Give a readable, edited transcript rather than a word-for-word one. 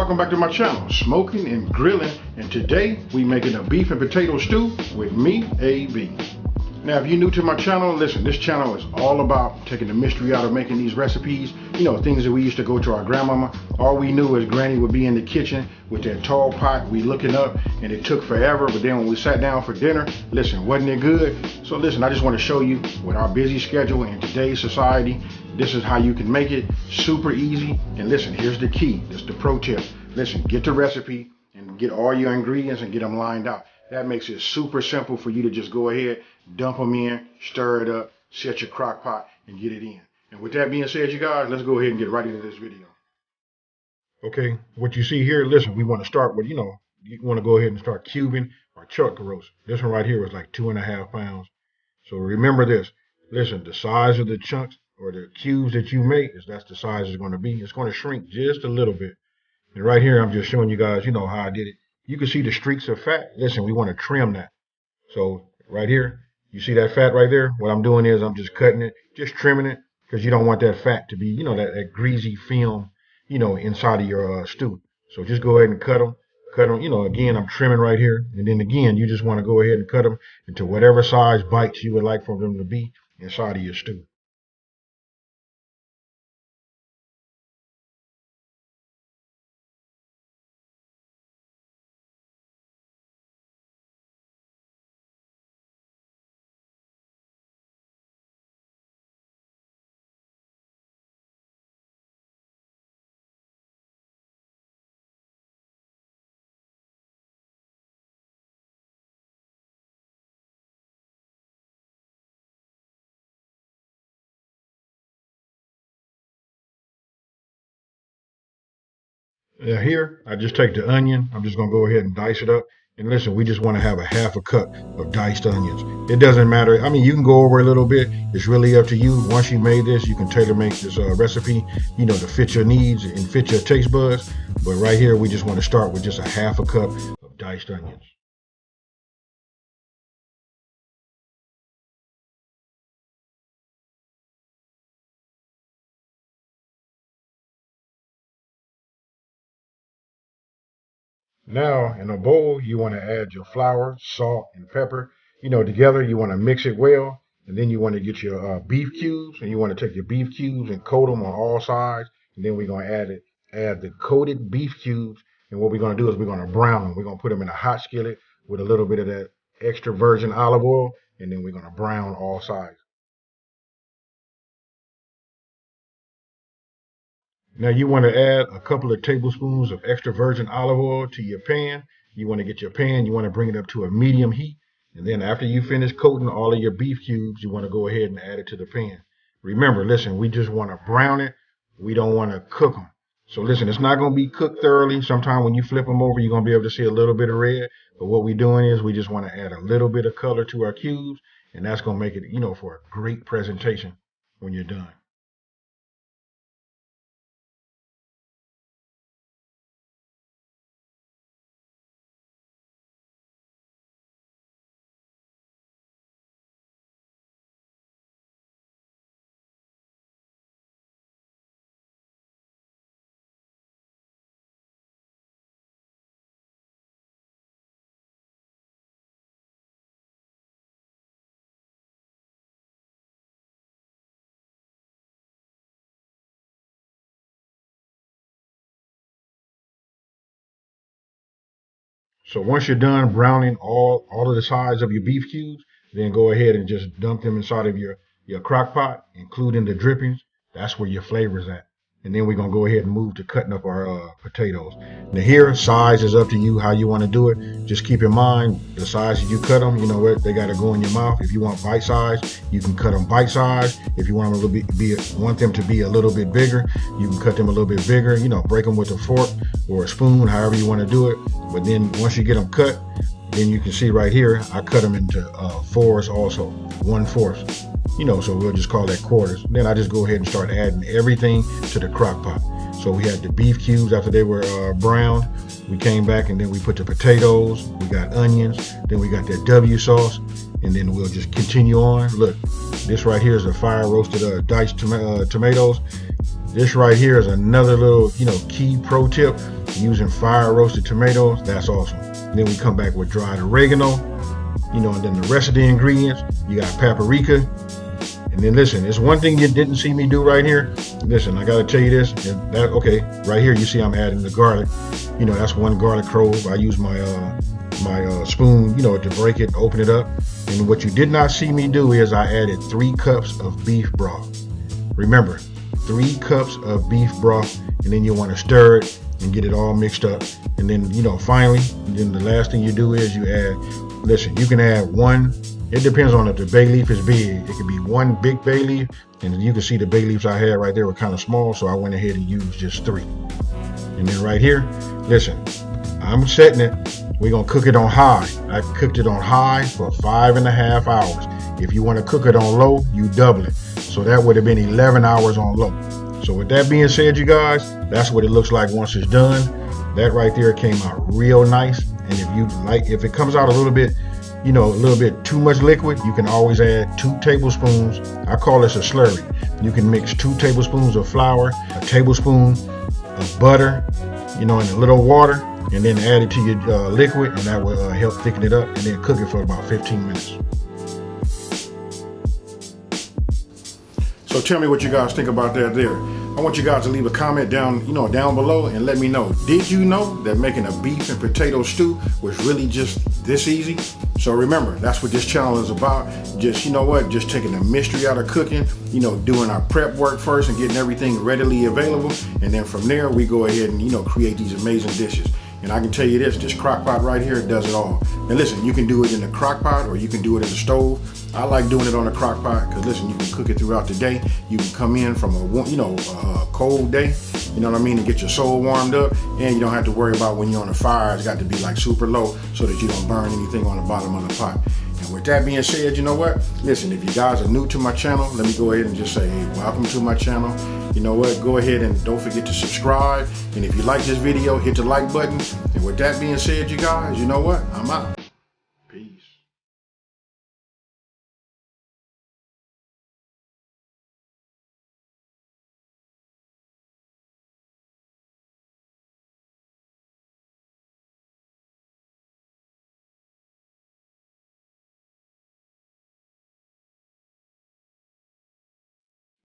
welcome back to my channel, Smoking and Grilling, and today we making a beef and potato stew with me, AB. Now if you're new to my channel, listen, this channel is all about taking the mystery out of making these recipes. You know, things that we used to go to our grandmama. All we knew is Granny would be in the kitchen with that tall pot, we looking up, and it took forever, but then when we sat down for dinner, listen, wasn't it good? So listen, I just want to show you with our busy schedule in today's society, this is how you can make it super easy. And listen, here's the key, this is the pro tip. Listen, get the recipe and get all your ingredients and get them lined out. That makes it super simple for you to just go ahead, dump them in, stir it up, set your crock pot, and get it in. And with that being said, you guys, let's go ahead and get right into this video. Okay, what you see here, listen, we want to start with, you want to go ahead and start cubing our chuck roast. This one right here was like 2.5 pounds. So remember this, listen, the size of the chunks or the cubes that you make, that's the size it's going to be. It's going to shrink just a little bit. And right here, I'm just showing you guys, how I did it. You can see the streaks of fat. Listen, we want to trim that. So right here, you see that fat right there? What I'm doing is I'm just cutting it, just trimming it, because you don't want that fat to be, that greasy film, inside of your stew. So just go ahead and cut them. Again, I'm trimming right here. And then again, you just want to go ahead and cut them into whatever size bites you would like for them to be inside of your stew. Now here, I just take the onion. I'm just going to go ahead and dice it up. And listen, we just want to have a 1/2 cup of diced onions. It doesn't matter. I mean, you can go over a little bit. It's really up to you. Once you made this, you can tailor make this recipe, to fit your needs and fit your taste buds. But right here, we just want to start with just a 1/2 cup of diced onions. Now, in a bowl, you want to add your flour, salt, and pepper. Together, you want to mix it well. And then you want to get your beef cubes, and you want to take your beef cubes and coat them on all sides. And then we're going to add the coated beef cubes. And what we're going to do is we're going to brown them. We're going to put them in a hot skillet with a little bit of that extra virgin olive oil. And then we're going to brown all sides. Now you want to add a couple of tablespoons of extra virgin olive oil to your pan. You want to get your pan, you want to bring it up to a medium heat. And then after you finish coating all of your beef cubes, you want to go ahead and add it to the pan. Remember, listen, we just want to brown it. We don't want to cook them. So listen, it's not going to be cooked thoroughly. Sometimes when you flip them over, you're going to be able to see a little bit of red. But what we're doing is we just want to add a little bit of color to our cubes. And that's going to make it, for a great presentation when you're done. So once you're done browning all of the sides of your beef cubes, then go ahead and just dump them inside of your crock pot, including the drippings. That's where your flavor's at. And then we're going to go ahead and move to cutting up our potatoes. Now here, size is up to you how you want to do it. Just keep in mind, the size that you cut them, they got to go in your mouth. If you want bite size, you can cut them bite size. If you want them to be a little bit bigger, you can cut them a little bit bigger. Break them with a fork or a spoon, however you want to do it. But then once you get them cut, then you can see right here, I cut them into fours also, 1/4. So we'll just call that quarters. Then I just go ahead and start adding everything to the crock pot. So we had the beef cubes after they were browned. We came back and then we put the potatoes. We got onions. Then we got that W sauce. And then we'll just continue on. Look, this right here is a fire roasted diced tomatoes. This right here is another little, key pro tip. using fire roasted tomatoes, that's awesome. And then we come back with dried oregano, you know, and then the rest of the ingredients, you got paprika. And then listen, there's one thing you didn't see me do right here. Listen, I gotta tell you this. Okay, right here you see I'm adding the garlic. You know, that's one garlic clove. I use my spoon, you know, to break it, open it up. And what you did not see me do is I added 3 cups of beef broth. Remember, 3 cups of beef broth, and then you want to stir it and get it all mixed up. And then, you know, finally, then the last thing you do is you add, listen, you can add 1. It depends on if the bay leaf is big. It could be 1 big bay leaf, and you can see the bay leaves I had right there were kind of small, so I went ahead and used just 3. And then right here, listen, I'm setting it. We're gonna cook it on high. I cooked it on high for 5.5 hours. If you want to cook it on low, you double it. So that would have been 11 hours on low. So with that being said, you guys, that's what it looks like once it's done. That right there came out real nice. And if it comes out a little bit, you know, a little bit too much liquid, you can always add 2 tablespoons. I call this a slurry. You can mix 2 tablespoons of flour, a tablespoon of butter, you know, and a little water, and then add it to your liquid, and that will help thicken it up, and then cook it for about 15 minutes. So tell me what you guys think about that there. I want you guys to leave a comment down below and let me know. Did you know that making a beef and potato stew was really just this easy? So remember, that's what this channel is about. Just, you know what, just taking the mystery out of cooking, you know, doing our prep work first and getting everything readily available. And then from there, we go ahead and, you know, create these amazing dishes. And I can tell you this crock pot right here does it all. And listen, you can do it in the crock pot or you can do it in the stove. I like doing it on the crock pot because listen, you can cook it throughout the day. You can come in from a cold day, you know what I mean, and get your soul warmed up, and you don't have to worry about when you're on the fire, it's got to be like super low so that you don't burn anything on the bottom of the pot. And with that being said, you know what? Listen, if you guys are new to my channel, let me go ahead and just say, hey, welcome to my channel. You know what? Go ahead and don't forget to subscribe. And if you like this video, hit the like button. And with that being said, you guys, you know what? I'm out. Peace.